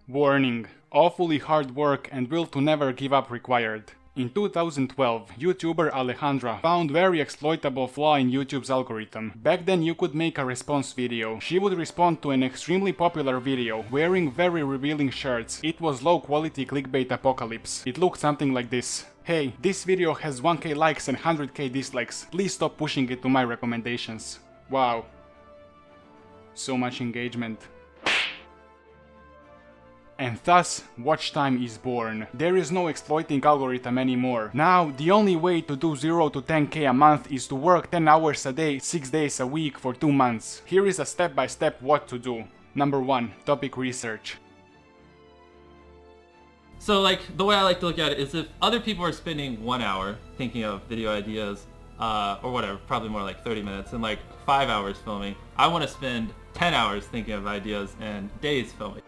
Warning: awfully hard work and will to never give up required. In 2012, YouTuber Alejandra found very exploitable flaw in YouTube's algorithm. Back then you could make a response video. She would respond to an extremely popular video, wearing very revealing shirts. It was low quality clickbait apocalypse. It looked something like this. Hey, this video has 1k likes and 100k dislikes. Please stop pushing it to my recommendations. Wow. So much engagement. And thus, watch time is born. There is no exploiting algorithm anymore. Now, the only way to do 0 to 10k a month is to work 10 hours a day, 6 days a week for 2 months. Here is a step-by-step what to do. Number 1. Topic research. So like, the way I like to look at it is if other people are spending 1 hour thinking of video ideas, or whatever, probably more like 30 minutes, and like 5 hours filming, I want to spend 10 hours thinking of ideas and days filming.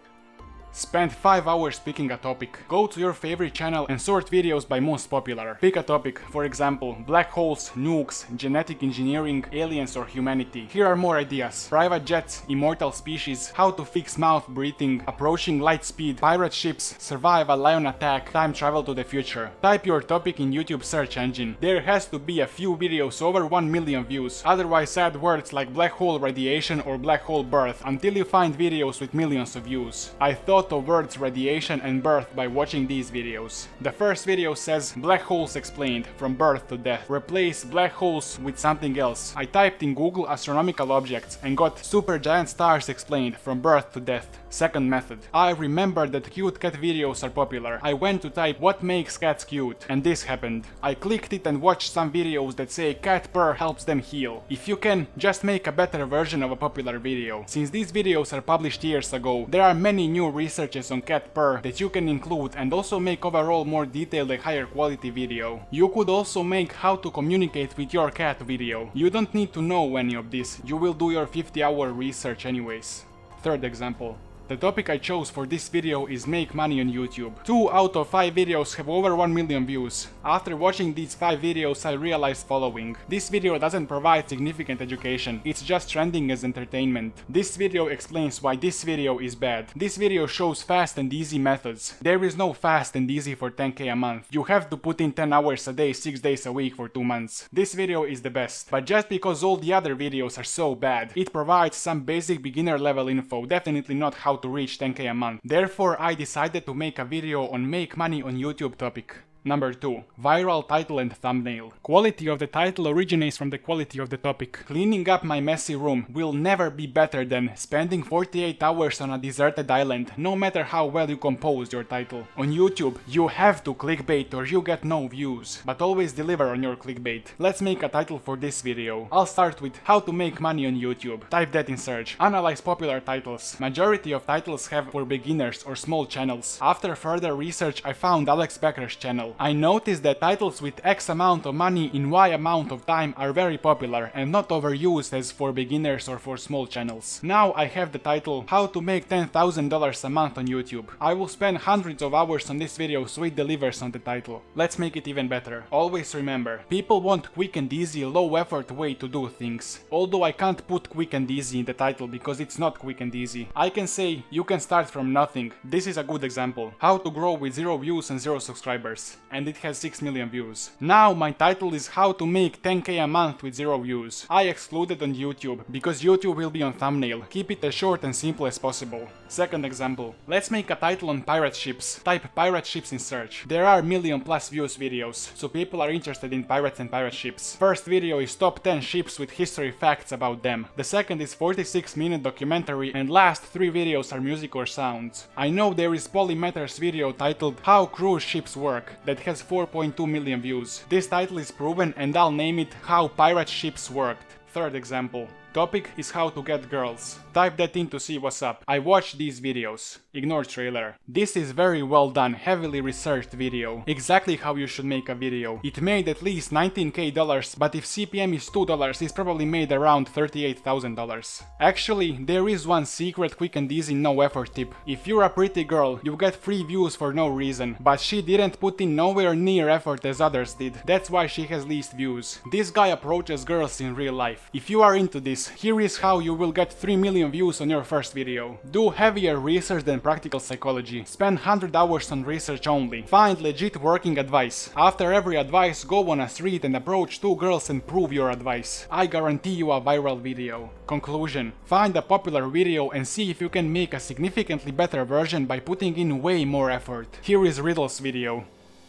Spend 5 hours picking a topic. Go to your favorite channel and sort videos by most popular. Pick a topic, for example, black holes, nukes, genetic engineering, aliens or humanity. Here are more ideas. Private jets, immortal species, how to fix mouth breathing, approaching light speed, pirate ships, survive a lion attack, time travel to the future. Type your topic in YouTube search engine. There has to be a few videos over 1 million views, otherwise add words like black hole radiation or black hole birth until you find videos with millions of views. I thought of words radiation and birth by watching these videos. The first video says black holes explained from birth to death. Replace black holes with something else. I typed in Google astronomical objects and got supergiant stars explained from birth to death. Second method. I remember that cute cat videos are popular. I went to type what makes cats cute and this happened. I clicked it and watched some videos that say cat purr helps them heal. If you can, just make a better version of a popular video. Since these videos are published years ago, there are many new researches on cat purr that you can include and also make overall more detailed and higher quality video. You could also make how to communicate with your cat video. You don't need to know any of this, you will do your 50-hour research anyways. Third example. The topic I chose for this video is make money on YouTube. 2 out of 5 videos have over 1 million views. After watching these 5 videos I realized following. This video doesn't provide significant education, it's just trending as entertainment. This video explains why this video is bad. This video shows fast and easy methods. There is no fast and easy for 10k a month. You have to put in 10 hours a day, 6 days a week for 2 months. This video is the best, but just because all the other videos are so bad, it provides some basic beginner level info, definitely not how to reach 10k a month. Therefore, I decided to make a video on make money on YouTube topic. Number 2. Viral title and thumbnail. Quality of the title originates from the quality of the topic. Cleaning up my messy room will never be better than spending 48 hours on a deserted island, no matter how well you compose your title. On YouTube, you have to clickbait or you get no views, but always deliver on your clickbait. Let's make a title for this video. I'll start with how to make money on YouTube. Type that in search. Analyze popular titles. Majority of titles have for beginners or small channels. After further research, I found Alex Becker's channel. I noticed that titles with X amount of money in Y amount of time are very popular and not overused as for beginners or for small channels. Now I have the title How to Make $10,000 a Month on YouTube. I will spend hundreds of hours on this video so it delivers on the title. Let's make it even better. Always remember, people want quick and easy, low effort way to do things. Although I can't put quick and easy in the title because it's not quick and easy. I can say you can start from nothing. This is a good example. How to grow with 0 views and 0 subscribers. And it has 6 million views. Now my title is how to make 10k a month with 0 views. I excluded on YouTube because YouTube will be on thumbnail. Keep it as short and simple as possible. Second example. Let's make a title on pirate ships. Type pirate ships in search. There are million plus views videos, so people are interested in pirates and pirate ships. First video is top 10 ships with history facts about them. The second is 46-minute documentary and last 3 videos are music or sounds. I know there is Polymeter's video titled How Cruise Ships Work that has 4.2 million views. This title is proven and I'll name it How Pirate Ships Worked. Third example. Topic is how to get girls. Type that in to see what's up. I watched these videos. Ignore trailer. This is very well done, heavily researched video. Exactly how you should make a video. It made at least $19k, but if CPM is $2, it's probably made around $38,000. Actually, there is one secret, quick and easy, no effort tip. If you're a pretty girl, you get free views for no reason, but she didn't put in nowhere near effort as others did. That's why she has least views. This guy approaches girls in real life. If you are into this, views. Here is how you will get 3 million views on your first video. Do heavier research than practical psychology. Spend 100 hours on research only. Find legit working advice. After every advice, go on a street and approach 2 girls and prove your advice. I guarantee you a viral video. Conclusion. Find a popular video and see if you can make a significantly better version by putting in way more effort. Here is Riddle's video.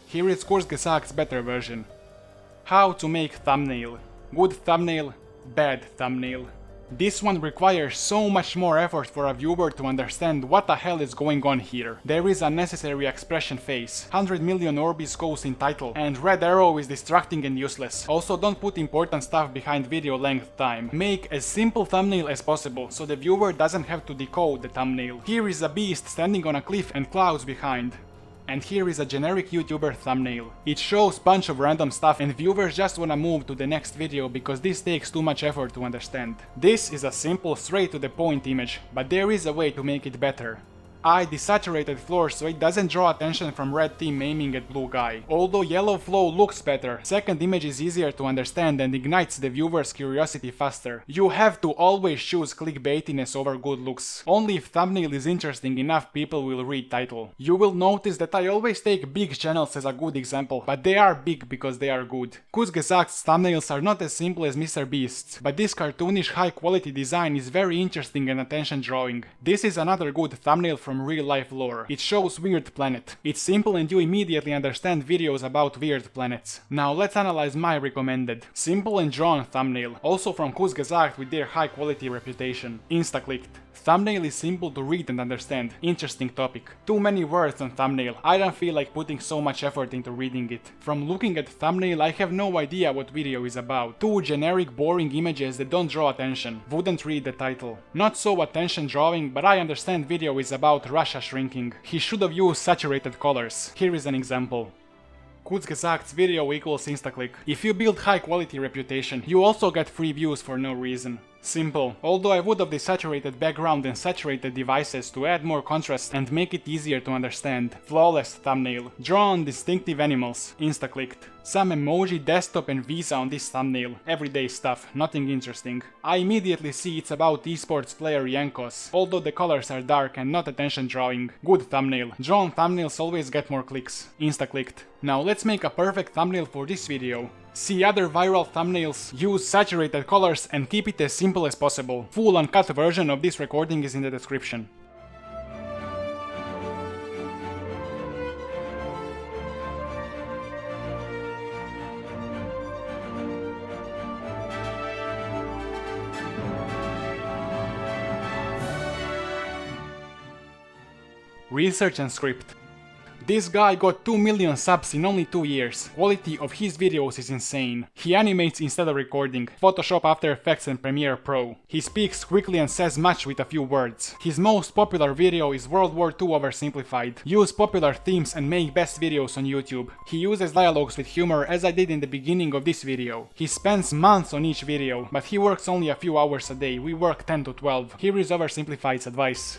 Here is Kurzgesagt's better version. How to make thumbnail. Good thumbnail, bad thumbnail. This one requires so much more effort for a viewer to understand what the hell is going on here. There is unnecessary expression phase, 100 million Orbis goes in title, and red arrow is distracting and useless. Also, don't put important stuff behind video length time. Make as simple thumbnail as possible, so the viewer doesn't have to decode the thumbnail. Here is a beast standing on a cliff and clouds behind. And here is a generic YouTuber thumbnail. It shows bunch of random stuff and viewers just wanna move to the next video because this takes too much effort to understand. This is a simple, straight to the point image, but there is a way to make it better. I desaturated floor so it doesn't draw attention from red team aiming at blue guy. Although yellow flow looks better, second image is easier to understand and ignites the viewer's curiosity faster. You have to always choose clickbaitiness over good looks. Only if thumbnail is interesting enough people will read title. You will notice that I always take big channels as a good example, but they are big because they are good. Kurzgesagt's thumbnails are not as simple as Mr. Beast's, but this cartoonish high quality design is very interesting and attention drawing. This is another good thumbnail from real life lore. It shows weird planet. It's simple and you immediately understand videos about weird planets. Now let's analyze my recommended. Simple and drawn thumbnail, also from Kurzgesagt with their high quality reputation. Insta-clicked. Thumbnail is simple to read and understand. Interesting topic. Too many words on thumbnail. I don't feel like putting so much effort into reading it. From looking at thumbnail, I have no idea what video is about. 2 generic boring images that don't draw attention. Wouldn't read the title. Not so attention drawing, but I understand video is about Russia shrinking. He should have used saturated colors. Here is an example. Kurzgesagt's video equals instaclick. If you build high quality reputation, you also get free views for no reason. Simple, although I would have desaturated background and saturated devices to add more contrast and make it easier to understand. Flawless thumbnail. Drawn distinctive animals. Insta-clicked. Some emoji, desktop and Visa on this thumbnail. Everyday stuff, nothing interesting. I immediately see it's about esports player Yankos, although the colors are dark and not attention drawing. Good thumbnail. Drawn thumbnails always get more clicks. Insta-clicked. Now let's make a perfect thumbnail for this video. See other viral thumbnails, use saturated colors and keep it as simple as possible. Full uncut version of this recording is in the description. Research and script. This guy got 2 million subs in only 2 years. Quality of his videos is insane. He animates instead of recording. Photoshop, After Effects and Premiere Pro. He speaks quickly and says much with a few words. His most popular video is World War II Oversimplified. Use popular themes and make best videos on YouTube. He uses dialogues with humor as I did in the beginning of this video. He spends months on each video, but he works only a few hours a day. We work 10 to 12. Here is Oversimplified's advice.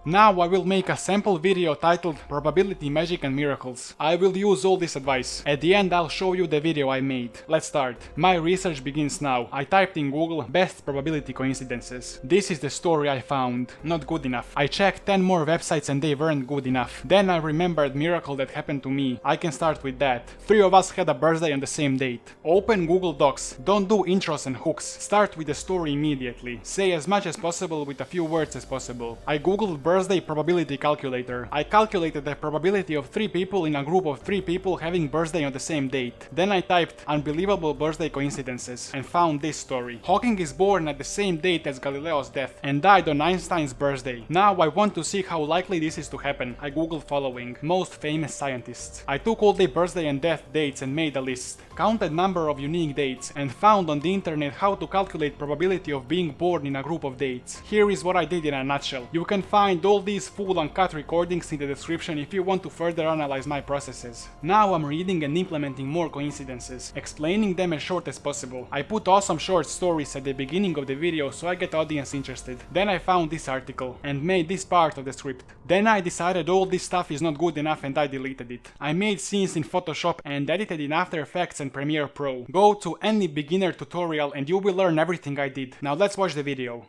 Now I will make a sample video titled Probability, Magic and Miracles. I will use all this advice. At the end I'll show you the video I made. Let's start. My research begins now. I typed in Google best probability coincidences. This is the story I found. Not good enough. I checked 10 more websites and they weren't good enough. Then I remembered miracle that happened to me. I can start with that. 3 of us had a birthday on the same date. Open Google Docs. Don't do intros and hooks. Start with the story immediately. Say as much as possible with a few words as possible. I googled birthday probability calculator. I calculated the probability of 3 people in a group of 3 people having birthday on the same date. Then I typed unbelievable birthday coincidences and found this story. Hawking is born at the same date as Galileo's death and died on Einstein's birthday. Now I want to see how likely this is to happen. I googled following most famous scientists. I took all their birthday and death dates and made a list. Counted number of unique dates and found on the internet how to calculate probability of being born in a group of dates. Here is what I did in a nutshell. You can find find all these full uncut recordings in the description if you want to further analyze my processes. Now I'm reading and implementing more coincidences, explaining them as short as possible. I put awesome short stories at the beginning of the video so I get audience interested. Then I found this article and made this part of the script. Then I decided all this stuff is not good enough and I deleted it. I made scenes in Photoshop and edited in After Effects and Premiere Pro. Go to any beginner tutorial and you will learn everything I did. Now let's watch the video.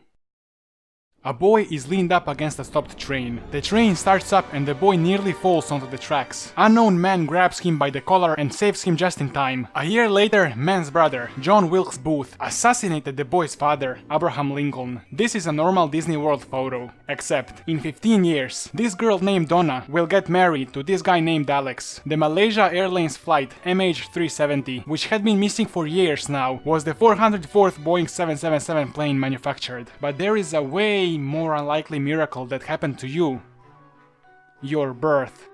A boy is leaned up against a stopped train. The train starts up and the boy nearly falls onto the tracks. Unknown man grabs him by the collar and saves him just in time. A year later, man's brother, John Wilkes Booth, assassinated the boy's father, Abraham Lincoln. This is a normal Disney World photo. Except, in 15 years, this girl named Donna will get married to this guy named Alex. The Malaysia Airlines flight MH370, which had been missing for years now, was the 404th Boeing 777 plane manufactured. But there is a way more unlikely miracle that happened to you. Your birth.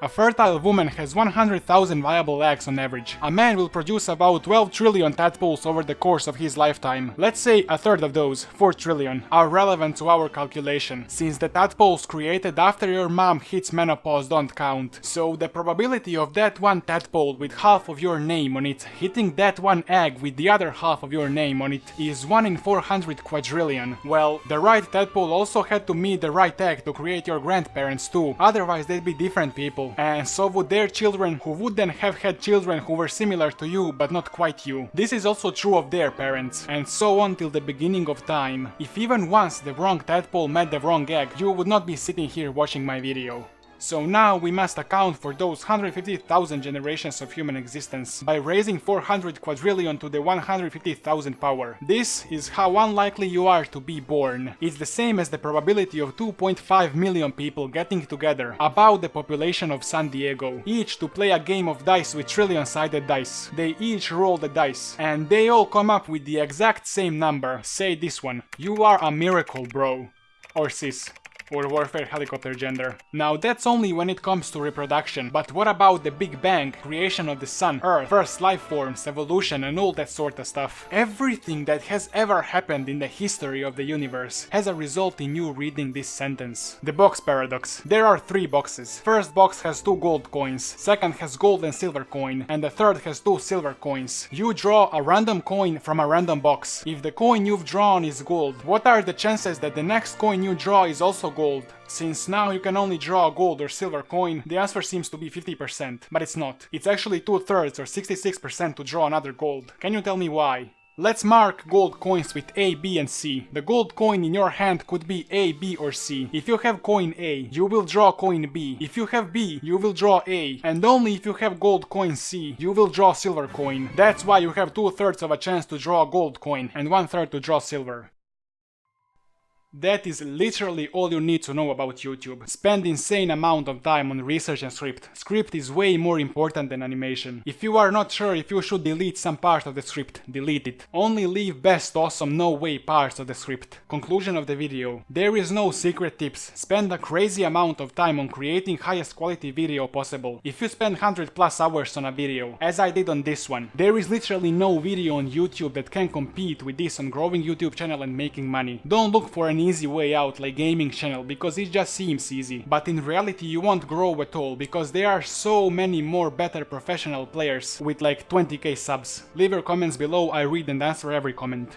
A fertile woman has 100,000 viable eggs on average. A man will produce about 12 trillion tadpoles over the course of his lifetime. Let's say a third of those, 4 trillion, are relevant to our calculation, since the tadpoles created after your mom hits menopause don't count. So the probability of that one tadpole with half of your name on it hitting that one egg with the other half of your name on it is 1 in 400 quadrillion. Well, the right tadpole also had to meet the right egg to create your grandparents too, otherwise they'd be different people. And so would their children, who would then have had children who were similar to you but not quite you. This is also true of their parents, and so on till the beginning of time. If even once the wrong tadpole met the wrong egg, you would not be sitting here watching my video. So now we must account for those 150,000 generations of human existence by raising 400 quadrillion to the 150,000 power. This is how unlikely you are to be born. It's the same as the probability of 2.5 million people getting together, about the population of San Diego, each to play a game of dice with trillion-sided dice. They each roll the dice, and they all come up with the exact same number. Say this one. You are a miracle, bro. Or sis. Or warfare helicopter gender. Now that's only when it comes to reproduction, but what about the Big Bang, creation of the sun, Earth, first life forms, evolution and all that sort of stuff? Everything that has ever happened in the history of the universe has a result in you reading this sentence. The box paradox. There are 3 boxes. First box has 2 gold coins, second has gold and silver coin, and the third has 2 silver coins. You draw a random coin from a random box. If the coin you've drawn is gold, what are the chances that the next coin you draw is also gold? Since now you can only draw a gold or silver coin, the answer seems to be 50%, but it's not. It's actually 2/3 or 66% to draw another gold. Can you tell me why? Let's mark gold coins with A, B and C. The gold coin in your hand could be A, B or C. If you have coin A, you will draw coin B. If you have B, you will draw A. And only if you have gold coin C, you will draw silver coin. That's why you have 2/3 of a chance to draw a gold coin and 1/3 to draw silver. That is literally all you need to know about YouTube. Spend insane amount of time on research and script. Script is way more important than animation. If you are not sure if you should delete some part of the script, delete it. Only leave best, awesome, no way parts of the script. Conclusion of the video. There is no secret tips. Spend a crazy amount of time on creating highest quality video possible. If you spend 100+ hours on a video, as I did on this one, there is literally no video on YouTube that can compete with this on growing YouTube channel and making money. Don't look for an easy way out like gaming channel because it just seems easy, but in reality you won't grow at all because there are so many more better professional players with like 20k subs. Leave your comments below, I read and answer every comment.